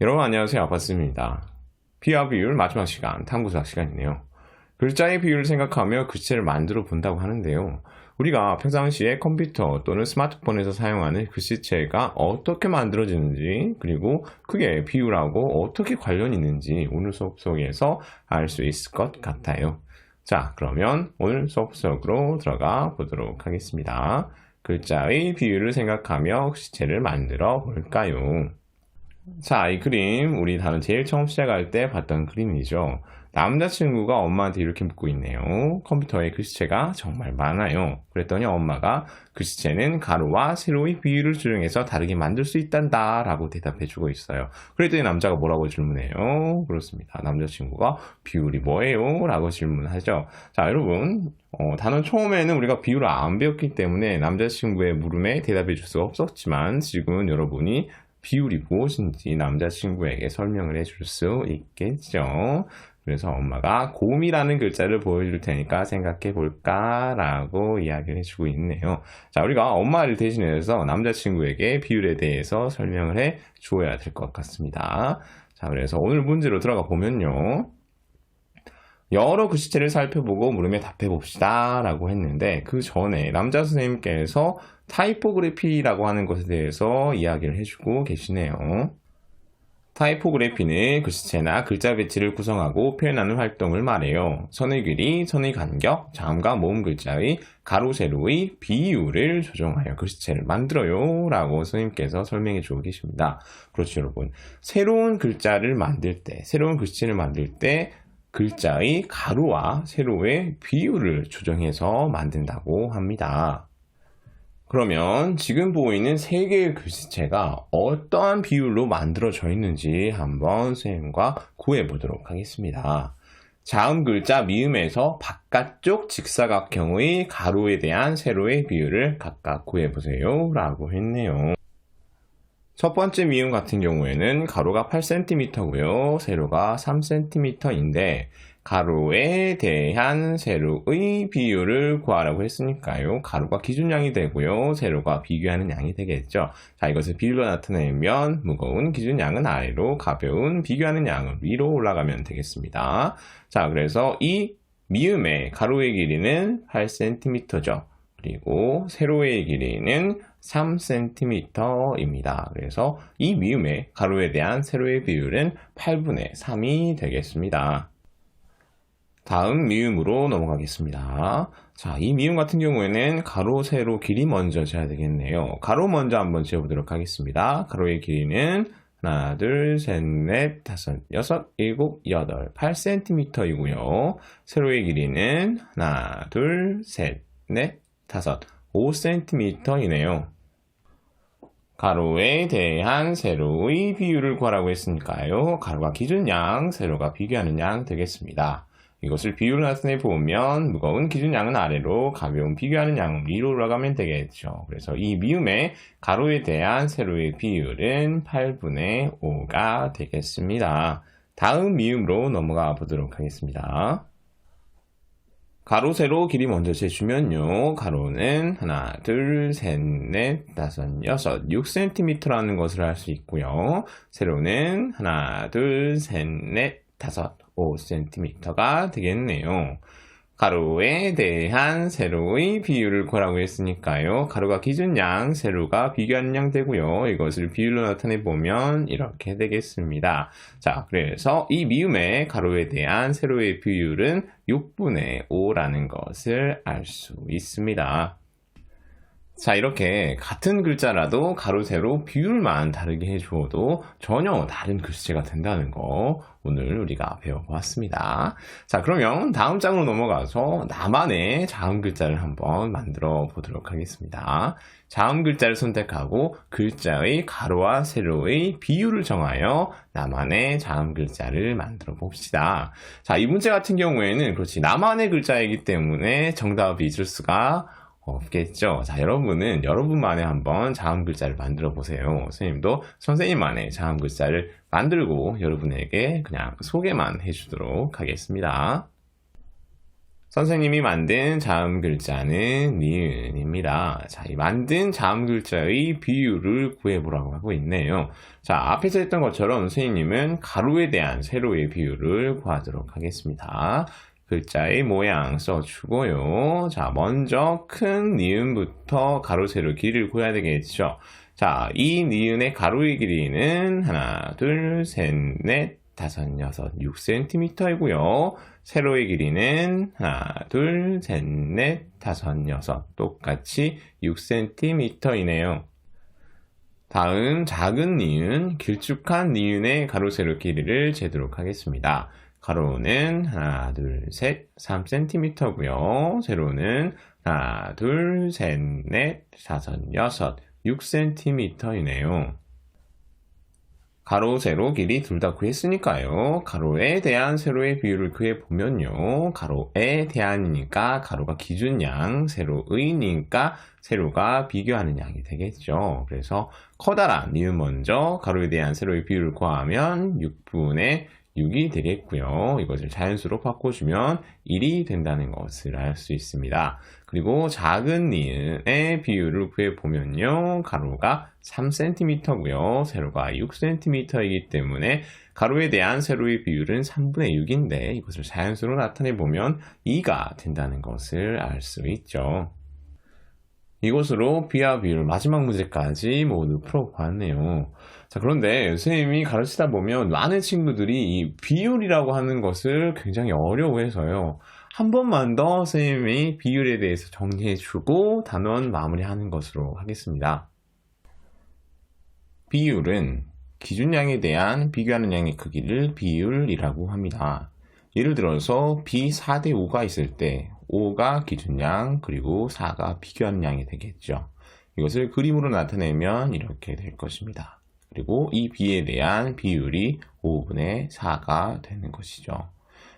여러분 안녕하세요. 아빠스입니다. 비유와 비율 마지막 시간, 탐구수학 시간이네요. 글자의 비율을 생각하며 글씨체를 만들어 본다고 하는데요. 우리가 평상시에 컴퓨터 또는 스마트폰에서 사용하는 글씨체가 어떻게 만들어지는지, 그리고 그게 비율하고 어떻게 관련이 있는지 오늘 수업 속에서 알 수 있을 것 같아요. 자, 그러면 오늘 수업 속으로 들어가 보도록 하겠습니다. 글자의 비율을 생각하며 글씨체를 만들어 볼까요? 자, 이 그림 우리 다른 제일 처음 시작할 때 봤던 그림이죠. 남자친구가 엄마한테 이렇게 묻고 있네요. 컴퓨터에 글씨체가 정말 많아요. 그랬더니 엄마가 글씨체는 가로와 세로의 비율을 조정해서 다르게 만들 수 있단다 라고 대답해주고 있어요. 그랬더니 남자가 뭐라고 질문해요? 그렇습니다. 남자친구가 비율이 뭐예요? 라고 질문하죠. 자, 여러분 단원 처음에는 우리가 비율을 안 배웠기 때문에 남자친구의 물음에 대답해 줄 수가 없었지만 지금은 여러분이 비율이 무엇인지 남자친구에게 설명을 해줄 수 있겠죠. 그래서 엄마가 곰이라는 글자를 보여줄 테니까 생각해 볼까 라고 이야기를 해주고 있네요. 자, 우리가 엄마를 대신해서 남자친구에게 비율에 대해서 설명을 해 주어야 될 것 같습니다. 자, 그래서 오늘 문제로 들어가 보면요. 여러 글씨체를 살펴보고 물음에 답해 봅시다 라고 했는데 그 전에 남자 선생님께서 타이포그래피라고 하는 것에 대해서 이야기를 해주고 계시네요. 타이포그래피는 글씨체나 글자 배치를 구성하고 표현하는 활동을 말해요. 선의 길이, 선의 간격, 자음과 모음 글자의 가로, 세로의 비율을 조정하여 글씨체를 만들어요 라고 선생님께서 설명해 주고 계십니다. 그렇죠, 여러분. 새로운 글자를 만들 때, 새로운 글씨체를 만들 때 글자의 가로와 세로의 비율을 조정해서 만든다고 합니다. 그러면 지금 보이는 세 개의 글씨체가 어떠한 비율로 만들어져 있는지 한번 선생님과 구해보도록 하겠습니다. 자음 글자 미음에서 바깥쪽 직사각형의 가로에 대한 세로의 비율을 각각 구해보세요 라고 했네요. 첫 번째 미음 같은 경우에는 가로가 8cm고요. 세로가 3cm인데 가로에 대한 세로의 비율을 구하라고 했으니까요. 가로가 기준양이 되고요. 세로가 비교하는 양이 되겠죠. 자, 이것을 비율로 나타내면 무거운 기준양은 아래로, 가벼운 비교하는 양은 위로 올라가면 되겠습니다. 자, 그래서 이 미음의 가로의 길이는 8cm죠. 그리고 세로의 길이는 3cm입니다. 그래서 이 미음의 가로에 대한 세로의 비율은 8분의 3이 되겠습니다. 다음 미음으로 넘어가겠습니다. 자, 이 미음 같은 경우에는 가로, 세로 길이 먼저 재야 되겠네요. 가로 먼저 한번 재보도록 하겠습니다. 가로의 길이는 하나, 둘, 셋, 넷, 다섯, 여섯, 일곱, 여덟, 8cm이고요. 세로의 길이는 하나, 둘, 셋, 넷, 다섯, 5cm이네요. 가로에 대한 세로의 비율을 구하라고 했으니까요. 가로가 기준양, 세로가 비교하는 양 되겠습니다. 이것을 비율로 나타내 보면 무거운 기준양은 아래로, 가벼운 비교하는 양은 위로 올라가면 되겠죠. 그래서 이 미음의 가로에 대한 세로의 비율은 8분의 5가 되겠습니다. 다음 미음으로 넘어가 보도록 하겠습니다. 가로, 세로 길이 먼저 재주면요. 가로는 하나, 둘, 셋, 넷, 다섯, 여섯, 6cm라는 것을 알 수 있고요. 세로는 하나, 둘, 셋, 넷, 다섯, 5cm가 되겠네요. 가로에 대한 세로의 비율을 구하라고 했으니까요. 가로가 기준양, 세로가 비교하는 양 되고요. 이것을 비율로 나타내 보면 이렇게 되겠습니다. 자, 그래서 이 미음의 가로에 대한 세로의 비율은 6분의 5라는 것을 알 수 있습니다. 자, 이렇게 같은 글자라도 가로, 세로 비율만 다르게 해주어도 전혀 다른 글씨체가 된다는 거 오늘 우리가 배워보았습니다. 자, 그러면 다음 장으로 넘어가서 나만의 자음 글자를 한번 만들어 보도록 하겠습니다. 자음 글자를 선택하고 글자의 가로와 세로의 비율을 정하여 나만의 자음 글자를 만들어 봅시다. 자, 이 문제 같은 경우에는 그렇지 나만의 글자이기 때문에 정답이 있을 수가 없겠죠. 자, 여러분은 여러분만의 한번 자음 글자를 만들어 보세요. 선생님도 선생님만의 자음 글자를 만들고 여러분에게 그냥 소개만 해주도록 하겠습니다. 선생님이 만든 자음 글자는 니은입니다. 자, 이 만든 자음 글자의 비율을 구해보라고 하고 있네요. 자, 앞에서 했던 것처럼 선생님은 가로에 대한 세로의 비율을 구하도록 하겠습니다. 글자의 모양 써주고요. 자, 먼저 큰 니은부터 가로, 세로 길이를 구해야 되겠죠. 자, 이 니은의 가로의 길이는 하나, 둘, 셋, 넷, 다섯, 여섯, 6cm이고요. 세로의 길이는 하나, 둘, 셋, 넷, 다섯, 여섯, 똑같이 6cm이네요. 다음 작은 니은, 길쭉한 니은의 가로, 세로 길이를 재도록 하겠습니다. 가로는 하나, 둘, 셋, 3cm고요. 세로는 하나, 둘, 셋, 넷, 다섯, 여섯, 6cm이네요. 가로, 세로 길이 둘 다 구했으니까요. 가로에 대한 세로의 비율을 구해보면요. 가로에 대한이니까 가로가 기준양, 세로의니까 세로가 비교하는 양이 되겠죠. 그래서 커다란 니은 먼저 가로에 대한 세로의 비율을 구하면 6분의 6이 되겠고요. 이것을 자연수로 바꿔주면 1이 된다는 것을 알 수 있습니다. 그리고 작은 니은의 비율을 구해보면요. 가로가 3cm고요. 세로가 6cm이기 때문에 가로에 대한 세로의 비율은 3분의 6인데 이것을 자연수로 나타내보면 2가 된다는 것을 알 수 있죠. 이것으로 비와 비율 마지막 문제까지 모두 풀어보았네요. 자, 그런데 선생님이 가르치다 보면 많은 친구들이 이 비율이라고 하는 것을 굉장히 어려워해서요. 한 번만 더 선생님이 비율에 대해서 정리해주고 단원 마무리하는 것으로 하겠습니다. 비율은 기준양에 대한 비교하는 양의 크기를 비율이라고 합니다. 예를 들어서 B 4대 5가 있을 때 5가 기준양 그리고 4가 비교하는 양이 되겠죠. 이것을 그림으로 나타내면 이렇게 될 것입니다. 그리고 이 B에 대한 비율이 5분의 4가 되는 것이죠.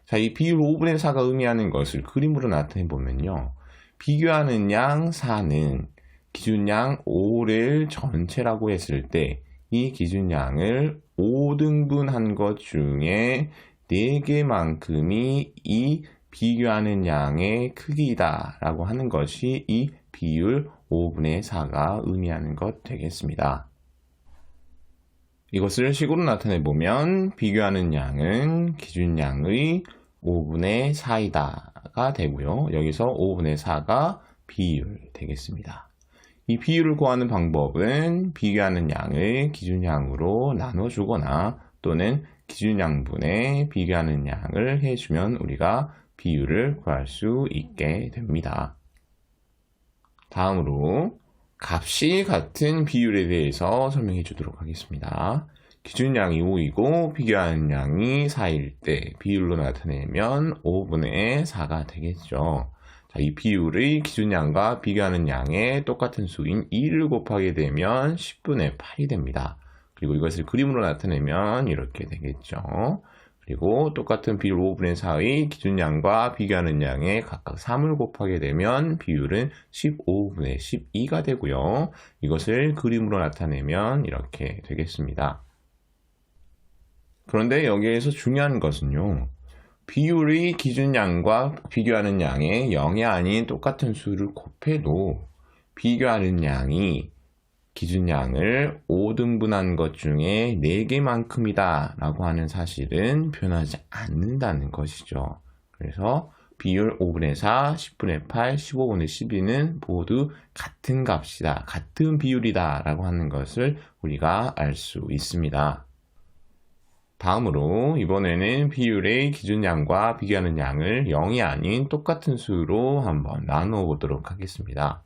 자, 이 비율 5분의 4가 의미하는 것을 그림으로 나타내 보면요. 비교하는 양 4는 기준양 5를 전체라고 했을 때 이 기준양을 5등분한 것 중에 4개만큼이 이 비교하는 양의 크기다 라고 하는 것이 이 비율 5분의 4가 의미하는 것 되겠습니다. 이것을 식으로 나타내 보면 비교하는 양은 기준양의 5분의 4이다가 되고요. 여기서 5분의 4가 비율 되겠습니다. 이 비율을 구하는 방법은 비교하는 양을 기준양으로 나눠주거나 또는 기준양분의 비교하는 양을 해주면 우리가 비율을 구할 수 있게 됩니다. 다음으로 값이 같은 비율에 대해서 설명해 주도록 하겠습니다. 기준양이 5이고 비교하는 양이 4일 때 비율로 나타내면 5분의 4가 되겠죠. 자, 이 비율의 기준양과 비교하는 양의 똑같은 수인 2를 곱하게 되면 10분의 8이 됩니다. 그리고 이것을 그림으로 나타내면 이렇게 되겠죠. 그리고 똑같은 비율 5분의 4의 기준양과 비교하는 양에 각각 3을 곱하게 되면 비율은 15분의 12가 되고요. 이것을 그림으로 나타내면 이렇게 되겠습니다. 그런데 여기에서 중요한 것은요. 비율의 기준양과 비교하는 양에 0이 아닌 똑같은 수를 곱해도 비교하는 양이 기준양을 5등분한 것 중에 4개만큼이다 라고 하는 사실은 변하지 않는다는 것이죠. 그래서 비율 5분의 4, 10분의 8, 15분의 12는 모두 같은 값이다, 같은 비율이다 라고 하는 것을 우리가 알 수 있습니다. 다음으로 이번에는 비율의 기준양과 비교하는 양을 0이 아닌 똑같은 수로 한번 나누어 보도록 하겠습니다.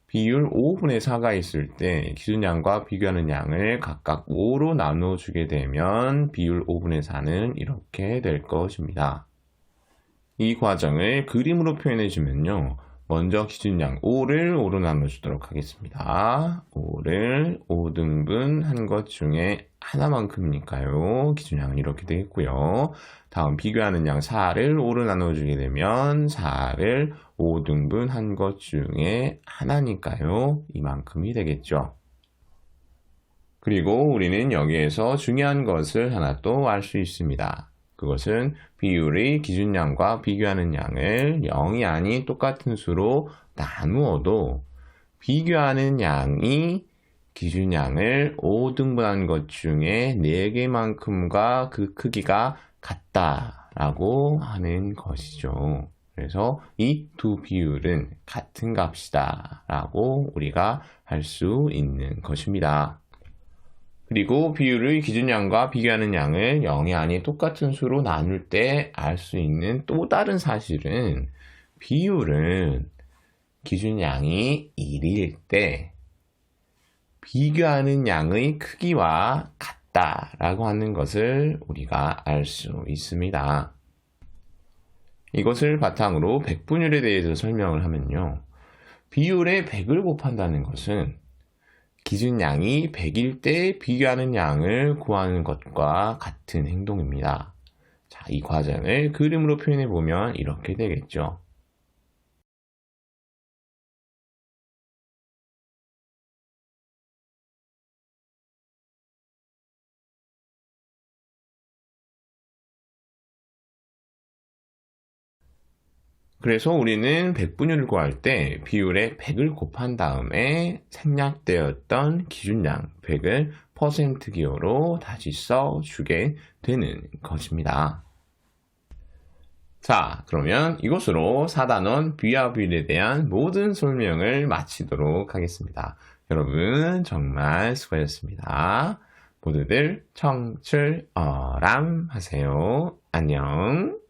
비율 5분의 4가 있을 때 기준양과 비교하는 양을 각각 5로 나누어 주게 되면 비율 5분의 4는 이렇게 될 것입니다. 이 과정을 그림으로 표현해 주면요. 먼저 기준양 5를 5로 나눠주도록 하겠습니다. 5를 5등분 한 것 중에 하나만큼이니까요. 기준양은 이렇게 되겠고요. 다음 비교하는 양 4를 5로 나눠주게 되면 4를 5등분 한 것 중에 하나니까요. 이만큼이 되겠죠. 그리고 우리는 여기에서 중요한 것을 하나 또 알 수 있습니다. 그것은 비율이 기준량과 비교하는 양을 0이 아닌 똑같은 수로 나누어도 비교하는 양이 기준량을 5등분한 것 중에 4개만큼과 그 크기가 같다라고 하는 것이죠. 그래서 이 두 비율은 같은 값이다 라고 우리가 할 수 있는 것입니다. 그리고 비율의 기준량과 비교하는 양을 0이 아닌 똑같은 수로 나눌 때 알 수 있는 또 다른 사실은 비율은 기준량이 1일 때 비교하는 양의 크기와 같다라고 하는 것을 우리가 알 수 있습니다. 이것을 바탕으로 백분율에 대해서 설명을 하면요. 비율에 100을 곱한다는 것은 기준량이 100일 때 비교하는 양을 구하는 것과 같은 행동입니다. 자, 이 과정을 그림으로 표현해 보면 이렇게 되겠죠. 그래서 우리는 백분율을 구할 때 비율에 100을 곱한 다음에 생략되었던 기준량 100을 퍼센트 기호로 다시 써주게 되는 것입니다. 자, 그러면 이것으로 4단원 비와 비율에 대한 모든 설명을 마치도록 하겠습니다. 여러분 정말 수고하셨습니다. 모두들 청출어람 하세요. 안녕.